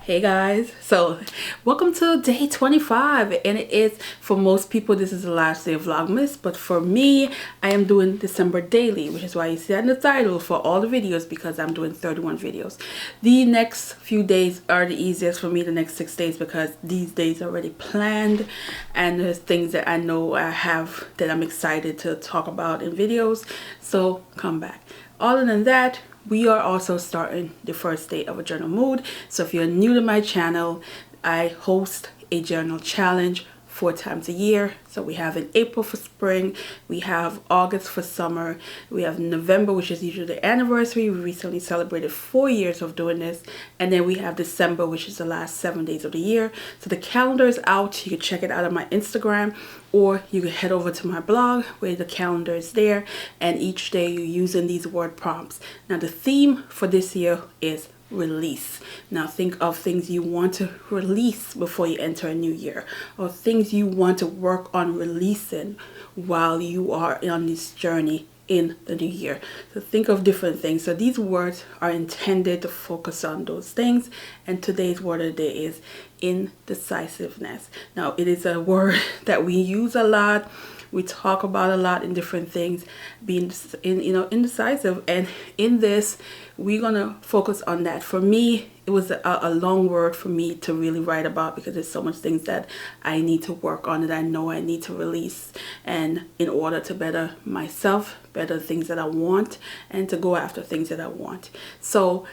Hey guys, so welcome to day 25, and it is, for most people, this is the last day of vlogmas, but for me, I am doing December daily, which is why you see that in the title for all the videos, because I'm doing 31 videos. The next few days are the easiest for me, the next 6 days, because these days are already planned and there's things that I know I have that I'm excited to talk about in videos, so come back. Other than that, we are also starting the first day of a journal mood. So if you're new to my channel, I host a journal challenge 4 times a year. So we have in April for spring, we have August for summer, we have November, which is usually the anniversary. We recently celebrated 4 years of doing this, and then we have December, which is the last 7 days of the year. So the calendar is out. You can check it out on my Instagram, or you can head over to my blog where the calendar is there, and each day you're using these word prompts. Now the theme for this year is release. Now think of things you want to release before you enter a new year, or things you want to work on releasing while you are on this journey in the new year. So think of different things. So these words are intended to focus on those things, and today's word of the day is indecisiveness. Now it is a word that we use a lot, we talk about a lot in different things, being indecisive, and in this we're gonna focus on that. For me, it was a long word for me to really write about, because there's so much things that I need to work on, that I know I need to release, and in order to better myself, better things that I want, and to go after things that I want. So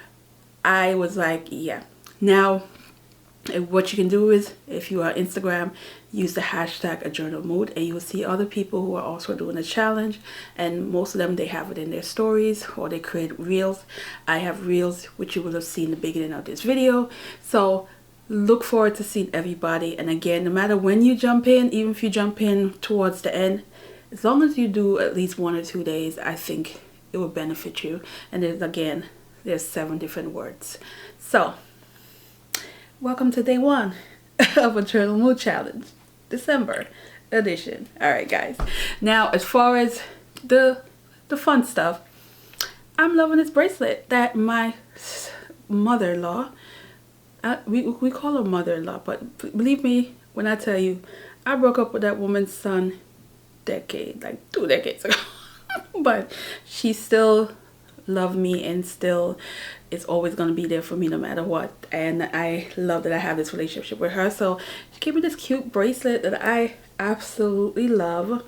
I was like, yeah. Now what you can do is, if you are on Instagram, use the hashtag a journal mood, and you will see other people who are also doing a challenge, and most of them, they have it in their stories or they create reels. I have reels, which you will have seen in the beginning of this video. So look forward to seeing everybody. And again, no matter when you jump in, even if you jump in towards the end, as long as you do at least 1 or 2 days, I think it will benefit you. And there's 7 different words. So welcome to day 1 of a journal mood challenge, December edition. All right, guys. Now, as far as the fun stuff, I'm loving this bracelet that my mother-in-law, we call her mother-in-law, but believe me when I tell you, I broke up with that woman's son like 2 decades ago. But she still loved me, and still is always going to be there for me no matter what. And I love that I have this relationship with her. So she gave me this cute bracelet that I absolutely love.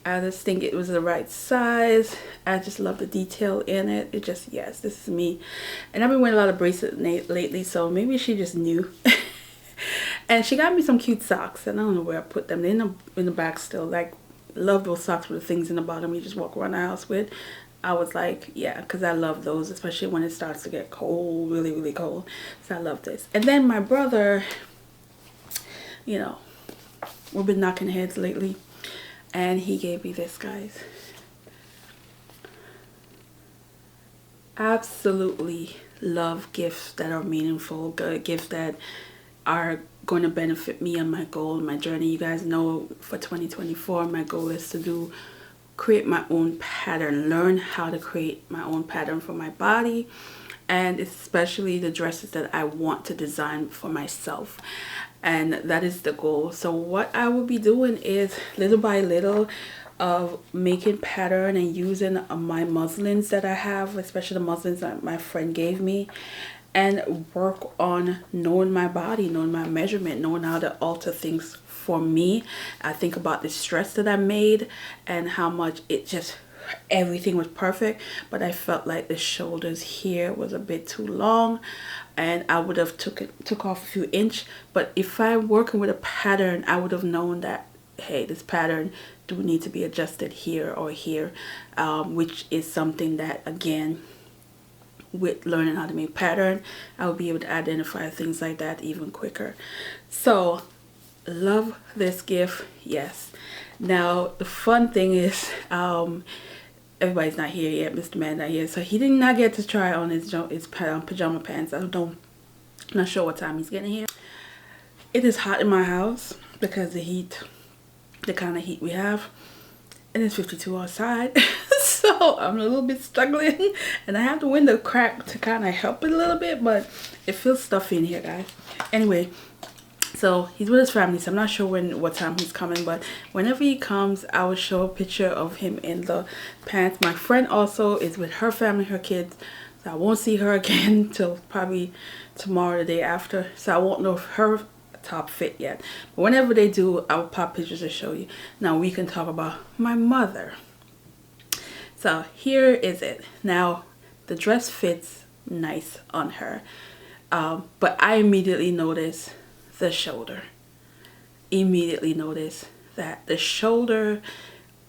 I just think it was the right size. I just love the detail in it. It just, yes, this is me. And I've been wearing a lot of bracelets lately, so maybe she just knew. And she got me some cute socks, and I don't know where I put them. They're in the back still. Like, love those socks with the things in the bottom you just walk around the house with. I was like, yeah, because I love those, especially when it starts to get cold, really, really cold. So I love this. And then my brother, you know, we've been knocking heads lately, and he gave me this, guys. Absolutely love gifts that are meaningful, gifts that are going to benefit me on my goal, my journey. You guys know for 2024, my goal is to create my own pattern, learn how to create my own pattern for my body, and especially the dresses that I want to design for myself. And that is the goal. So what I will be doing is, little by little, of making pattern and using my muslins that I have, especially the muslins that my friend gave me, and work on knowing my body, knowing my measurement, knowing how to alter things for me. I think about the stress that I made and how much everything was perfect, but I felt like the shoulders here was a bit too long, and I would have took off a few inches. But if I'm working with a pattern, I would have known that, hey, this pattern do need to be adjusted here or here, which is something that, again, with learning how to make pattern, I will be able to identify things like that even quicker. So love this gift. Yes. Now the fun thing is, everybody's not here yet. Mr. Man not here, so he did not get to try on his pajama pants. I'm not sure what time he's getting here. It is hot in my house because the kind of heat we have, and it's 52 outside. So I'm a little bit struggling, and I have the window cracked to kind of help it a little bit, but it feels stuffy in here, guys. Anyway, so he's with his family, so I'm not sure what time he's coming, but whenever he comes, I will show a picture of him in the pants. My friend also is with her family, her kids, so I won't see her again till probably tomorrow, the day after, so I won't know if her top fit yet. But whenever they do, I will pop pictures to show you. Now we can talk about my mother. So here is it. Now the dress fits nice on her, but I immediately noticed the shoulder. Immediately noticed that the shoulder,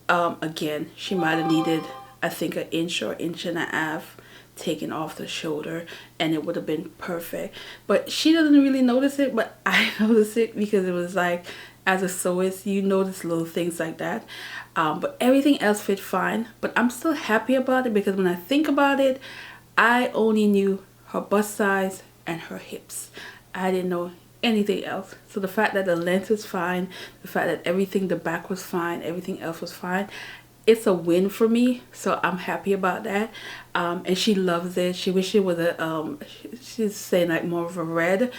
again, she might have needed, I think, an inch or inch and a half taken off the shoulder, and it would have been perfect. But she doesn't really notice it, but I noticed it, because it was like, as a sewist, you notice little things like that. But everything else fit fine, but I'm still happy about it, because when I think about it, I only knew her bust size and her hips. I didn't know anything else. So the fact that the length is fine, the fact that everything, the back was fine, everything else was fine, it's a win for me. So I'm happy about that. And she loves it. She wished it was a she's saying like more of a red,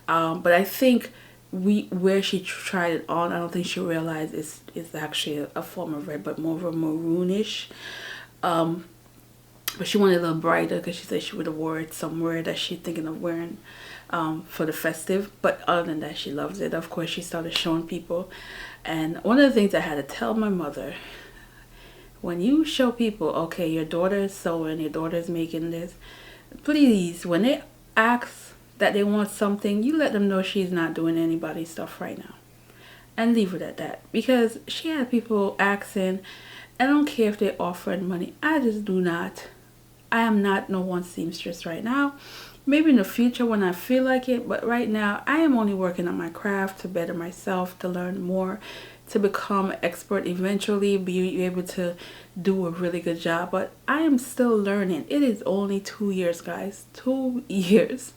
but I think where she tried it on, I don't think she realized it's actually a form of red, but more of a maroonish. But she wanted a little brighter, because she said she would have wore it somewhere that she's thinking of wearing for the festive. But other than that, she loves it. Of course, she started showing people. And one of the things I had to tell my mother, when you show people, okay, your daughter is sewing, your daughter is making this, please, when they ask that they want something, you let them know she's not doing anybody's stuff right now, and leave it at that. Because she had people asking, I don't care if they're offering money, I just do not. I am not no one seamstress right now. Maybe in the future when I feel like it, but right now I am only working on my craft to better myself, to learn more, to become expert eventually, be able to do a really good job. But I am still learning. It is only 2 years, guys. 2 years.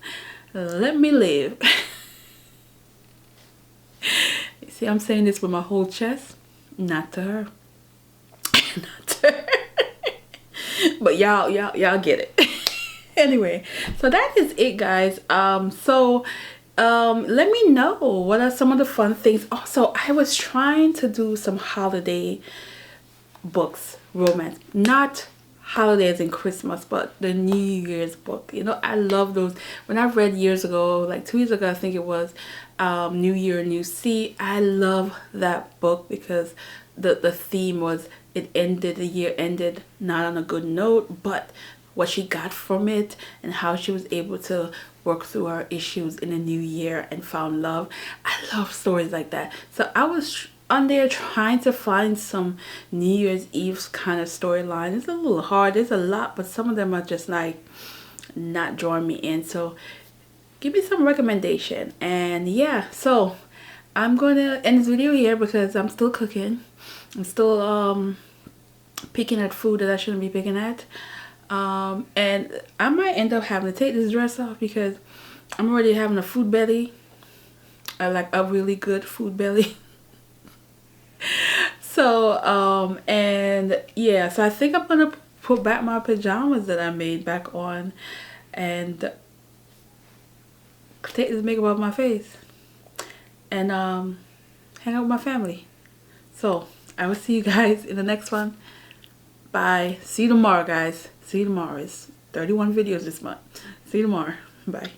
Let me live. You see, I'm saying this with my whole chest. Not to her. Not to her. But y'all get it. Anyway, so that is it, guys. Let me know what are some of the fun things. Also, I was trying to do some holiday books, romance, not holidays and Christmas, but the New Year's book. You know, I love those. When I read years ago, like 2 years ago, I think it was, New Year, New Sea. I love that book, because the theme was, the year ended not on a good note, but what she got from it and how she was able to work through her issues in the new year and found love. I love stories like that. So I was on there trying to find some New Year's Eve kind of storyline. It's a little hard. There's a lot, but some of them are just like not drawing me in. So give me some recommendation. And yeah, so I'm gonna end this video here, because I'm still cooking. I'm still picking at food that I shouldn't be picking at. And I might end up having to take this dress off, because I'm already having a food belly. I like a really good food belly. So and yeah, so I think I'm gonna put back my pajamas that I made back on, and take this makeup off my face, and hang out with my family. So I will see you guys in the next one. Bye. See you tomorrow, guys. See you tomorrow. It's 31 videos this month. See you tomorrow. Bye.